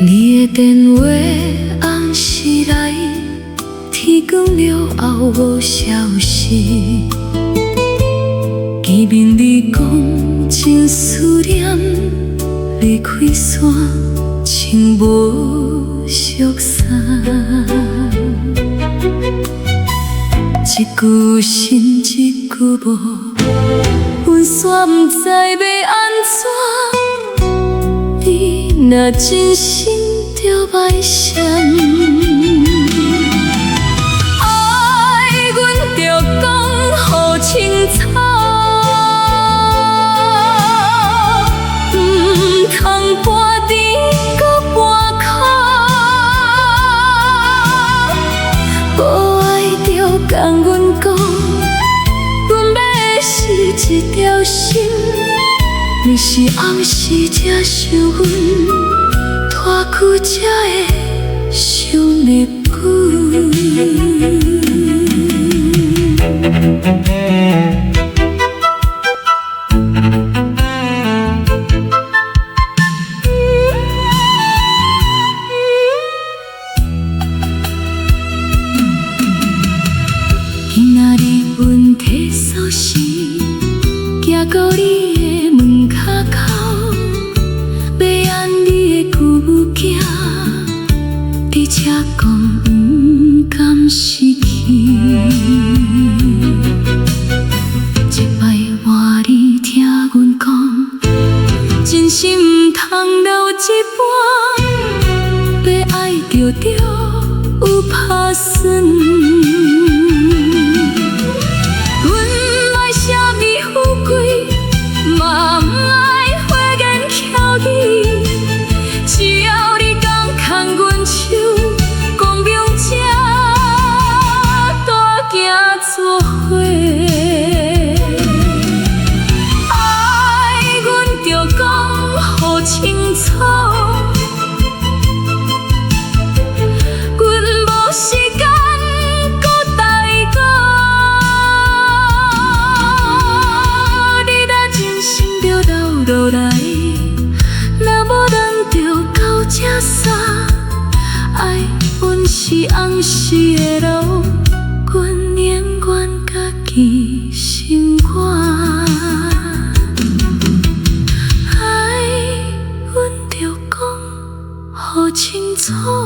你的电话暗时来，天光了后无消息。见面你讲真思念，离开山像无熟悉。一句信一句无，阮煞不知要安怎。你若真心着歹闪，爱阮着讲予清楚，唔通搬甜搁搬脚，无爱着共阮讲，阮要的是一条心。若是暗时才想阮，拖久才会想入骨。今仔日阮提早时，行到你的门口口，要按你的旧镜，你才讲不甘失去。一摆换你听阮讲，真心不通留一半，要爱着有打算。落来，若无等着到这煞，爱阮是红丝的路，阮宁愿家己心肝。爱阮着讲予清楚。